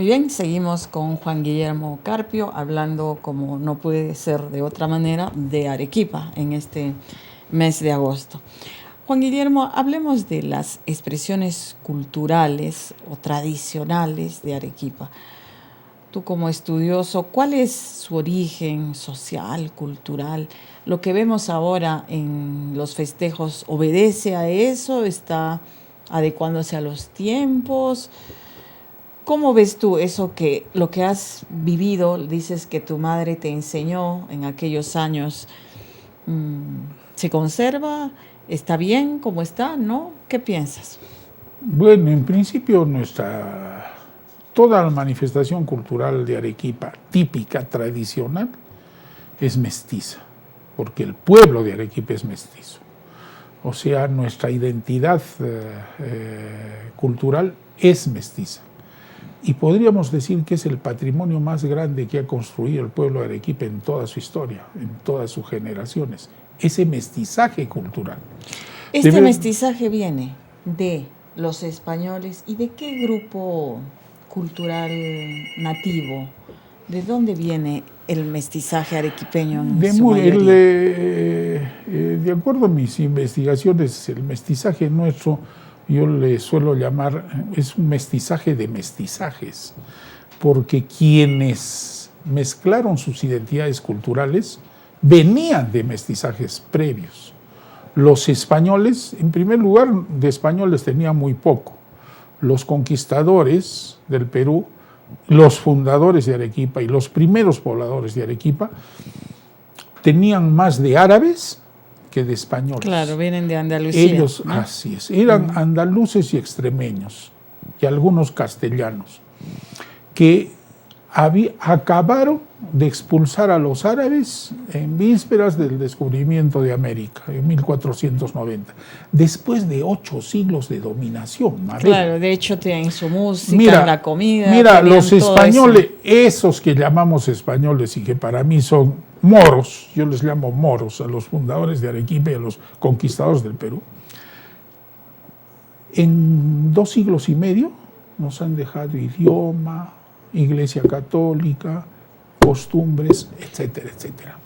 bien, seguimos con Juan Guillermo Carpio hablando, como no puede ser de otra manera, de Arequipa en este mes de agosto. Juan Guillermo, hablemos de las expresiones culturales o tradicionales de Arequipa. Tú como estudioso, ¿cuál es su origen social, cultural? Lo que vemos ahora en los festejos, ¿obedece a eso? ¿Está adecuándose a los tiempos? ¿Cómo ves tú eso que lo que has vivido, dices que tu madre te enseñó en aquellos años, se conserva? ¿Está bien como está? ¿No? ¿Qué piensas? Bueno, en principio toda la manifestación cultural de Arequipa, típica, tradicional, es mestiza, porque el pueblo de Arequipa es mestizo. O sea, nuestra identidad cultural es mestiza. Y podríamos decir que es el patrimonio más grande que ha construido el pueblo de Arequipa en toda su historia, en todas sus generaciones. Ese mestizaje cultural. Este mestizaje viene de los españoles y de qué grupo cultural nativo. ¿De dónde viene el mestizaje arequipeño en su mayoría? De acuerdo a mis investigaciones, el mestizaje nuestro, yo le suelo llamar, es un mestizaje de mestizajes, porque quienes mezclaron sus identidades culturales venían de mestizajes previos. Los españoles, en primer lugar, de españoles tenían muy poco. Los conquistadores del Perú, los fundadores de Arequipa y los primeros pobladores de Arequipa tenían más de árabes que de españoles. Claro, vienen de Andalucía. Ellos, ¿no? Así es, eran andaluces y extremeños, y algunos castellanos, que acabaron de expulsar a los árabes en vísperas del descubrimiento de América, en 1490, después de 8 siglos de dominación. Claro, de hecho, en su música, en la comida. Mira, los españoles, esos que llamamos españoles y que para mí son moros, yo les llamo moros a los fundadores de Arequipa y a los conquistadores del Perú, en 2 siglos y medio nos han dejado idioma, Iglesia católica, costumbres, etcétera, etcétera.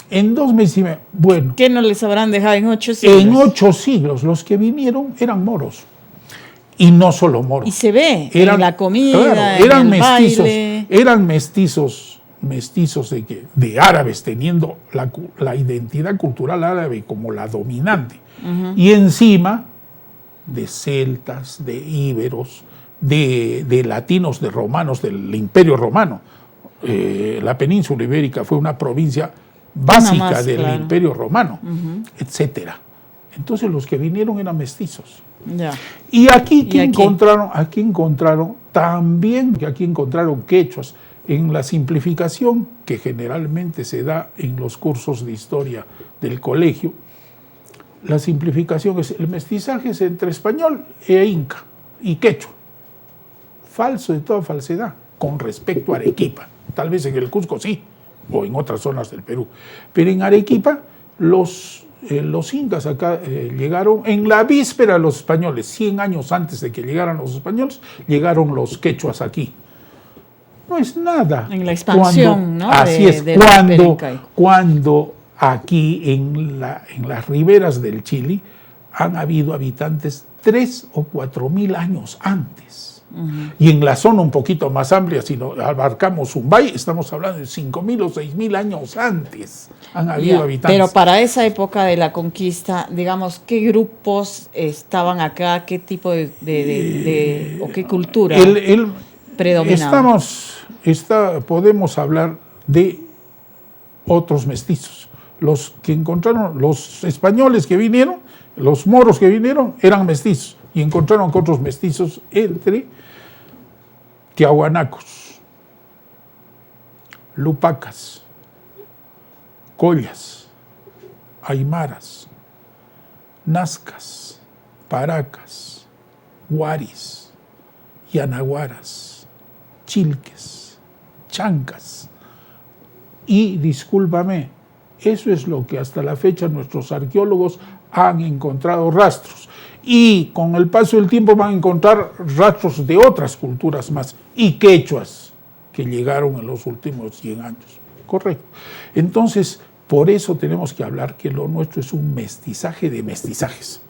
En 2 meses y medio, bueno. ¿Qué no les habrán dejado en 8 siglos? En 8 siglos, los que vinieron eran moros. Y no solo moros. Y se ve en la comida, claro, eran en el mestizos, baile. Eran mestizos de árabes, teniendo la identidad cultural árabe como la dominante. Y encima de celtas, de íberos, de latinos, de romanos, del Imperio Romano. La península ibérica fue una provincia básica del Imperio Romano, etcétera. Entonces los que vinieron eran mestizos. Ya. Y aquí encontraron también, que aquí encontraron quechuas, en la simplificación que generalmente se da en los cursos de historia del colegio. La simplificación es el mestizaje es entre español e inca y quechua. Falso de toda falsedad con respecto a Arequipa. Tal vez en el Cusco sí, o en otras zonas del Perú. Pero en Arequipa los incas acá llegaron en la víspera de los españoles, 100 años antes de que llegaran los españoles, llegaron los quechuas aquí. No es nada. En la expansión, ¿no? Así es, cuando aquí en las riberas del Chile han habido habitantes 3 o 4 mil años antes. Y en la zona un poquito más amplia, si no abarcamos Zumbay, estamos hablando de 5.000 o 6.000 años antes han habido habitantes. Pero para esa época de la conquista, digamos, ¿qué grupos estaban acá? ¿Qué tipo de o qué cultura predominaba? Podemos hablar de otros mestizos. Los que encontraron, los españoles que vinieron, los moros que vinieron, eran mestizos. Y encontraron con otros mestizos entre tiahuanacos, lupacas, collas, aymaras, nazcas, paracas, huaris, yanaguaras, chilques, chancas. Y discúlpame, eso es lo que hasta la fecha nuestros arqueólogos han encontrado rastros. Y con el paso del tiempo van a encontrar rastros de otras culturas más y quechuas que llegaron en los últimos 100 años. Correcto. Entonces, por eso tenemos que hablar que lo nuestro es un mestizaje de mestizajes.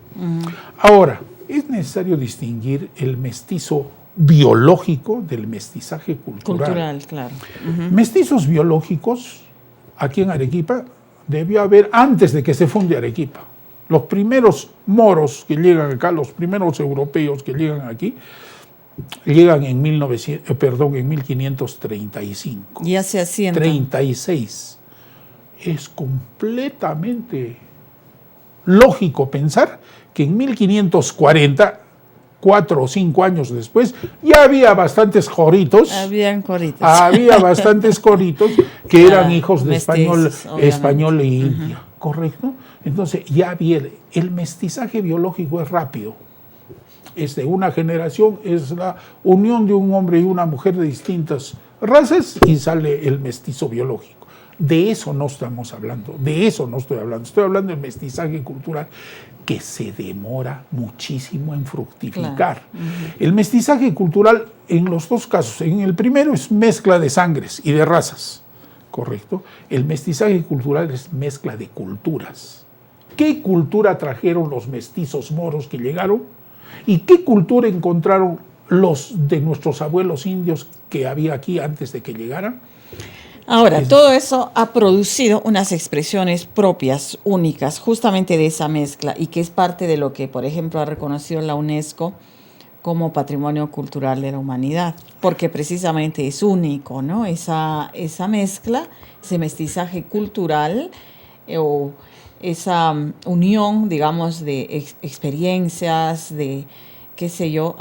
Ahora, es necesario distinguir el mestizo biológico del mestizaje cultural. Cultural, claro. Mestizos biológicos, aquí en Arequipa, debió haber antes de que se funde Arequipa. Los primeros moros que llegan acá, los primeros europeos que llegan aquí, llegan en 1535. Ya se asientan. 36. Es completamente lógico pensar que en 1540, 4 o 5 años después, ya había bastantes joritos. Habían joritos. Había bastantes joritos que eran hijos de mestizos, español e india. ¿Correcto? Entonces ya había, el mestizaje biológico es rápido. Es de una generación, es la unión de un hombre y una mujer de distintas razas y sale el mestizo biológico. De eso no estamos hablando, de eso no estoy hablando. Estoy hablando del mestizaje cultural que se demora muchísimo en fructificar. Claro. El mestizaje cultural en los dos casos, en el primero es mezcla de sangres y de razas, ¿correcto? El mestizaje cultural es mezcla de culturas. ¿Qué cultura trajeron los mestizos moros que llegaron? ¿Y qué cultura encontraron los de nuestros abuelos indios que había aquí antes de que llegaran? Ahora, todo eso ha producido unas expresiones propias, únicas, justamente de esa mezcla, y que es parte de lo que, por ejemplo, ha reconocido la UNESCO como Patrimonio Cultural de la Humanidad, porque precisamente es único, ¿no? Esa mezcla, ese mestizaje cultural o esa unión, digamos, de experiencias, de qué sé yo,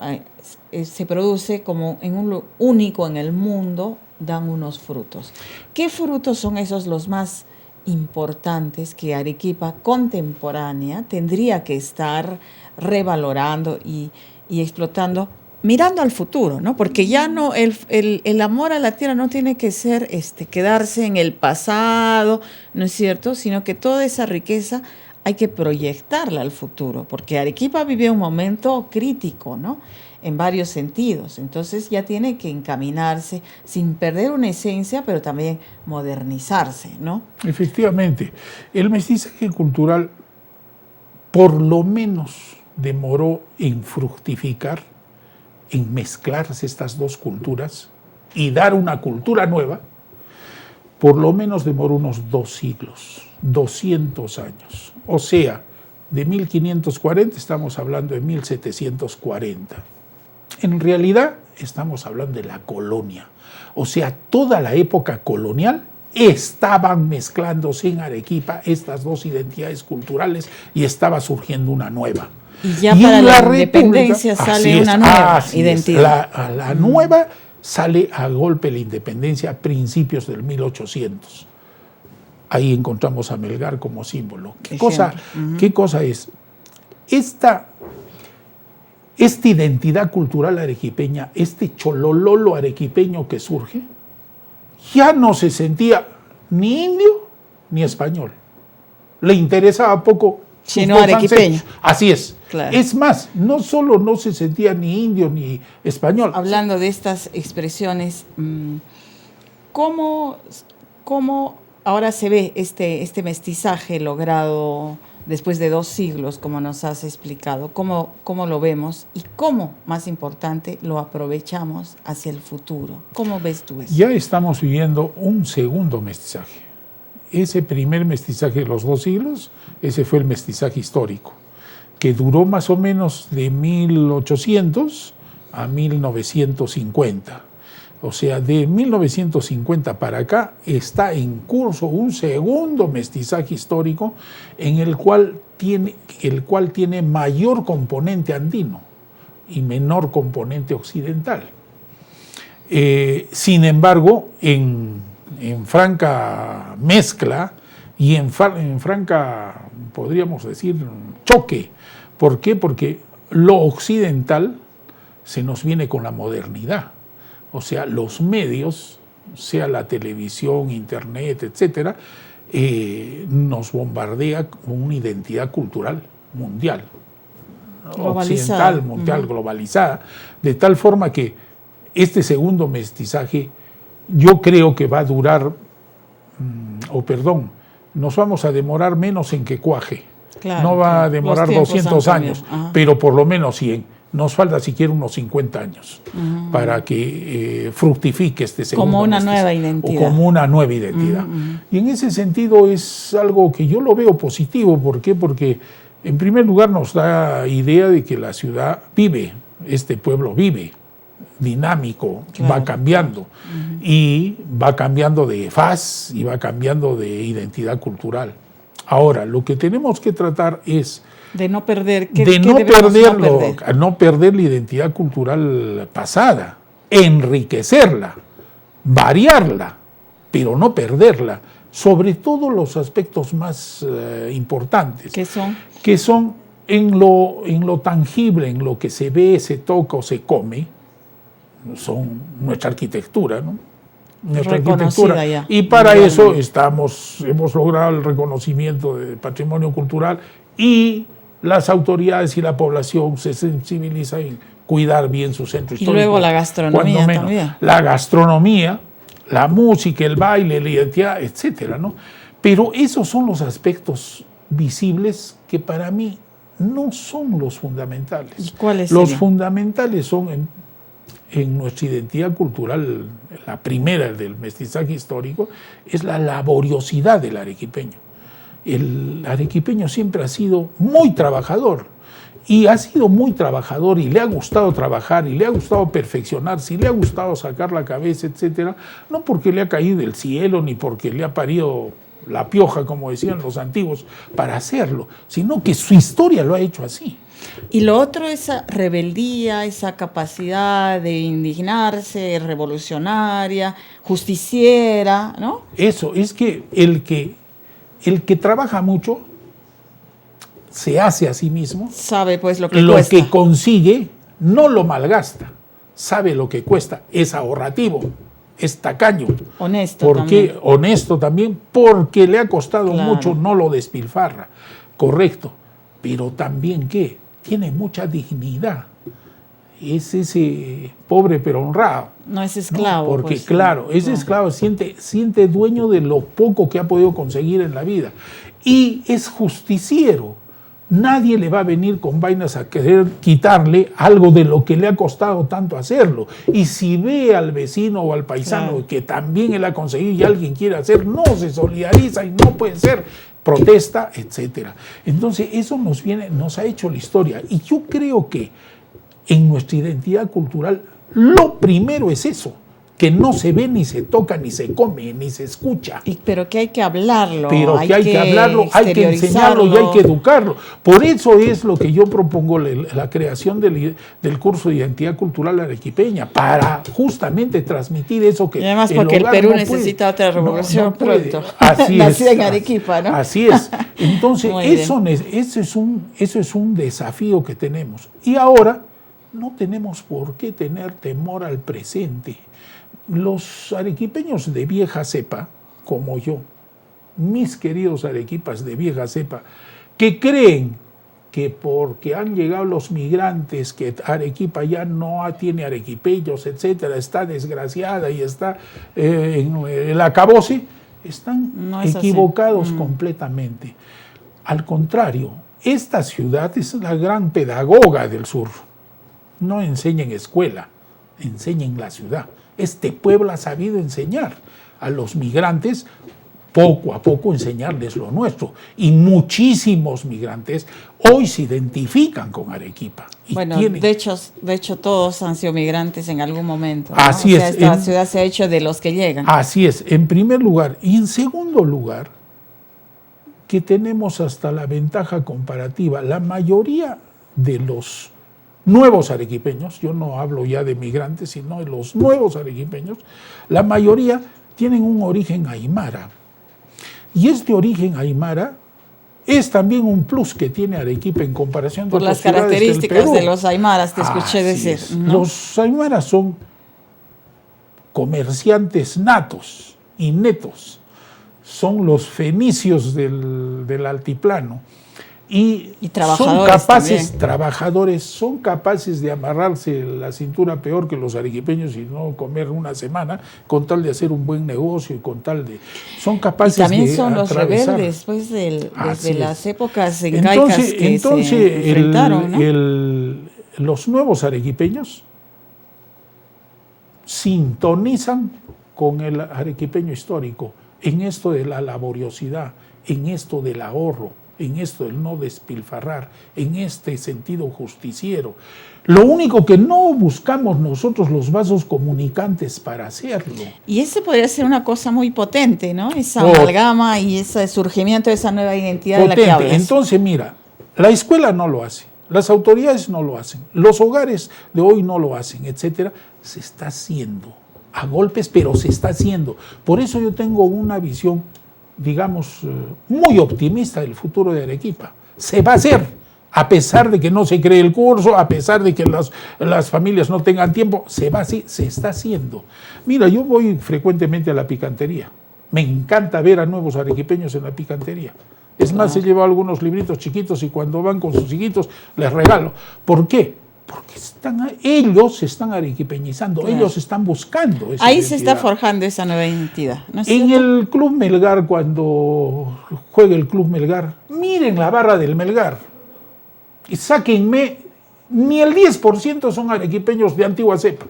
se produce como en un único en el mundo, dan unos frutos. ¿Qué frutos son esos los más importantes que Arequipa contemporánea tendría que estar revalorando y explotando, mirando al futuro, ¿no? Porque ya no, el amor a la tierra no tiene que ser quedarse en el pasado, ¿no es cierto? Sino que toda esa riqueza hay que proyectarla al futuro, porque Arequipa vive un momento crítico, ¿no? En varios sentidos. Entonces ya tiene que encaminarse sin perder una esencia, pero también modernizarse, ¿no? Efectivamente. El mestizaje cultural por lo menos demoró en fructificar, en mezclarse estas dos culturas y dar una cultura nueva, por lo menos demoró unos 2 siglos, 200 años. O sea, de 1540 estamos hablando de 1740. En realidad estamos hablando de la colonia. O sea, toda la época colonial estaban mezclándose en Arequipa estas dos identidades culturales y estaba surgiendo una nueva. Y ya para la independencia sale una nueva identidad. La nueva sale a golpe de la independencia a principios del 1800. Ahí encontramos a Melgar como símbolo. ¿Qué cosa es? Esta identidad cultural arequipeña, este cholololo arequipeño que surge, ya no se sentía ni indio ni español. Le interesaba poco sino arequipeño. Así es. Claro. Es más, no solo no se sentía ni indio ni español. Hablando de estas expresiones, ¿cómo ahora se ve este mestizaje logrado después de 2 siglos, como nos has explicado? ¿Cómo lo vemos y cómo, más importante, lo aprovechamos hacia el futuro? ¿Cómo ves tú eso? Ya estamos viviendo un segundo mestizaje. Ese primer mestizaje de los 2 siglos, ese fue el mestizaje histórico, que duró más o menos de 1800 a 1950. O sea, de 1950 para acá está en curso un segundo mestizaje histórico en el cual tiene mayor componente andino y menor componente occidental. Sin embargo, en franca mezcla y en franca, podríamos decir, choque. ¿Por qué? Porque lo occidental se nos viene con la modernidad. O sea, los medios, sea la televisión, internet, etcétera, nos bombardea con una identidad cultural mundial. occidental, mundial, globalizada, de tal forma que este segundo mestizaje yo creo que va a durar, nos vamos a demorar menos en que cuaje. Claro, no va a demorar 200 años, pero por lo menos 100. Nos falta siquiera unos 50 años para que fructifique este segundo como una mestizaje, nueva identidad. o como una nueva identidad. Y en ese sentido es algo que yo lo veo positivo. ¿Por qué? Porque en primer lugar nos da idea de que la ciudad vive, este pueblo vive, dinámico, claro, va cambiando. Y va cambiando de faz y va cambiando de identidad cultural. Ahora, lo que tenemos que tratar es de no perder, no perder la identidad cultural pasada, enriquecerla, variarla, pero no perderla, sobre todo los aspectos más importantes. ¿Qué son? Que son en lo tangible, en lo que se ve, se toca o se come, son nuestra arquitectura, ¿no? Nuestra arquitectura. Ya. Y para eso hemos logrado el reconocimiento de patrimonio cultural y las autoridades y la población se sensibilizan en cuidar bien su centro histórico. Y luego la gastronomía también. La gastronomía, la música, el baile, la identidad, etcétera, ¿no? Pero esos son los aspectos visibles que para mí no son los fundamentales. ¿Y cuáles los serían? Fundamentales son en nuestra identidad cultural, la primera del mestizaje histórico, es la laboriosidad del arequipeño. El arequipeño siempre ha sido muy trabajador, y ha sido muy trabajador, y le ha gustado trabajar, y le ha gustado perfeccionarse, y le ha gustado sacar la cabeza, etcétera, no porque le ha caído del cielo, ni porque le ha parido la pioja, como decían los antiguos, para hacerlo, sino que su historia lo ha hecho así. Y lo otro, esa rebeldía, esa capacidad de indignarse, revolucionaria, justiciera, ¿no? Eso, es que el que trabaja mucho se hace a sí mismo. Sabe pues lo que cuesta. Lo que consigue no lo malgasta, sabe lo que cuesta, es ahorrativo, es tacaño. Honesto también. Honesto también, porque le ha costado mucho, no lo despilfarra. Correcto. Pero también, ¿qué? Tiene mucha dignidad. Es ese pobre pero honrado. No es esclavo. ¿No? Porque pues, claro, ese esclavo siente dueño de lo poco que ha podido conseguir en la vida. Y es justiciero. Nadie le va a venir con vainas a querer quitarle algo de lo que le ha costado tanto hacerlo. Y si ve al vecino o al paisano que también él ha conseguido y alguien quiere hacer, no se solidariza y no puede ser, protesta, etcétera. Entonces eso nos ha hecho la historia. Y yo creo que en nuestra identidad cultural lo primero es eso, que no se ve, ni se toca, ni se come, ni se escucha. Pero que hay que hablarlo. Pero que hay que hablarlo, hay que enseñarlo y hay que educarlo. Por eso es lo que yo propongo, la creación del curso de identidad cultural arequipeña, para justamente transmitir eso que... Y además porque el Perú necesita otra revolución pronto. Así Nací en Arequipa, ¿no? Así es. Entonces, eso es un desafío que tenemos. Y ahora no tenemos por qué tener temor al presente. Los arequipeños de vieja cepa, como yo, mis queridos arequipas de vieja cepa, que creen que porque han llegado los migrantes, que Arequipa ya no tiene arequipeños, etcétera, está desgraciada y está en el acabose, están equivocados completamente. Al contrario, esta ciudad es la gran pedagoga del sur. No enseña en escuela, enseña en la ciudad. Este pueblo ha sabido enseñar a los migrantes, poco a poco enseñarles lo nuestro. Y muchísimos migrantes hoy se identifican con Arequipa. Y bueno, de hecho todos han sido migrantes en algún momento, ¿no? Así es. Esta ciudad se ha hecho de los que llegan. Así es, en primer lugar. Y en segundo lugar, que tenemos hasta la ventaja comparativa. La mayoría de los nuevos arequipeños, yo no hablo ya de migrantes, sino de los nuevos arequipeños, la mayoría tienen un origen aymara. Y este origen aymara es también un plus que tiene Arequipa en comparación de otras ciudades del Perú. Por las características de los aymaras, te escuché decir. Los aymaras son comerciantes natos y netos, son los fenicios del altiplano. y son capaces, trabajadores, son capaces de amarrarse la cintura peor que los arequipeños y no comer una semana con tal de hacer un buen negocio y con tal de... Son capaces de... También son los rebeldes, pues, desde las épocas incaicas que se enfrentaron, ¿no? Los nuevos arequipeños sintonizan con el arequipeño histórico en esto de la laboriosidad, en esto del ahorro, en esto del no despilfarrar, en este sentido justiciero. Lo único que no buscamos nosotros los vasos comunicantes para hacerlo. Y eso podría ser una cosa muy potente, ¿no? Esa amalgama y ese surgimiento de esa nueva identidad potente. De la que hablas. Entonces, mira, la escuela no lo hace, las autoridades no lo hacen, los hogares de hoy no lo hacen, etcétera. Se está haciendo a golpes, pero se está haciendo. Por eso yo tengo una visión, digamos, muy optimista del futuro de Arequipa. Se va a hacer, a pesar de que no se cree el curso, a pesar de que las familias no tengan tiempo, se va a hacer, se está haciendo. Mira, yo voy frecuentemente a la picantería. Me encanta ver a nuevos arequipeños en la picantería. Es más, he llevado algunos libritos chiquitos y cuando van con sus hijitos les regalo. ¿Por qué? Porque ellos se están arequipeñizando, claro. Ellos están buscando esa Ahí identidad. Se está forjando esa nueva identidad, ¿no es cierto? En el Club Melgar, cuando juegue el Club Melgar, miren la barra del Melgar y sáquenme, ni el 10% son arequipeños de antigua cepa,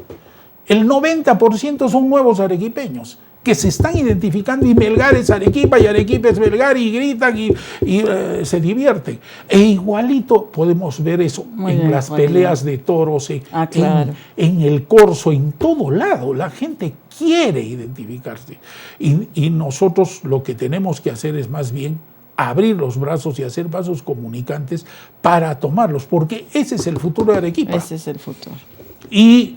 el 90% son nuevos arequipeños que se están identificando y Melgar es Arequipa y Arequipa es Melgar y gritan y se divierten. E igualito podemos ver eso en las peleas de toros, claro. en el corso, en todo lado. La gente quiere identificarse. Y nosotros lo que tenemos que hacer es más bien abrir los brazos y hacer vasos comunicantes para tomarlos, porque ese es el futuro de Arequipa. Ese es el futuro. Y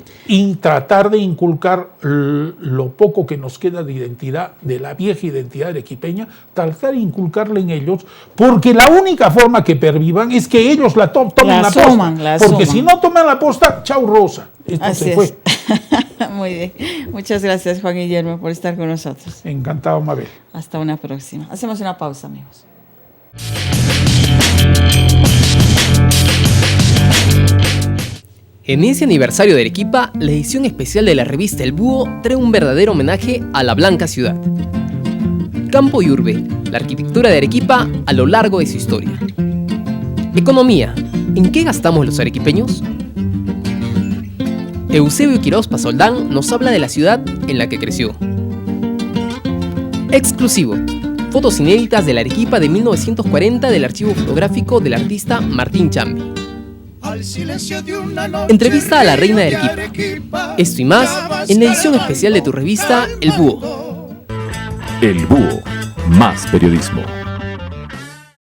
tratar de inculcar lo poco que nos queda de identidad, de la vieja identidad arequipeña, tratar de inculcarla en ellos, porque la única forma que pervivan es que ellos tomen la posta. Porque si no toman la posta, chau Rosa. Esto se fue. Muy bien. Muchas gracias, Juan Guillermo, por estar con nosotros. Encantado, Mabel. Hasta una próxima. Hacemos una pausa, amigos. En ese aniversario de Arequipa, la edición especial de la revista El Búho trae un verdadero homenaje a la Blanca Ciudad. Campo y urbe, la arquitectura de Arequipa a lo largo de su historia. Economía, ¿en qué gastamos los arequipeños? Eusebio Quiroz Pasoldán nos habla de la ciudad en la que creció. Exclusivo, fotos inéditas de la Arequipa de 1940 del archivo fotográfico del artista Martín Chambi. Entrevista a la reina de Arequipa. Esto y más en la edición especial de tu revista El Búho. El Búho, más periodismo.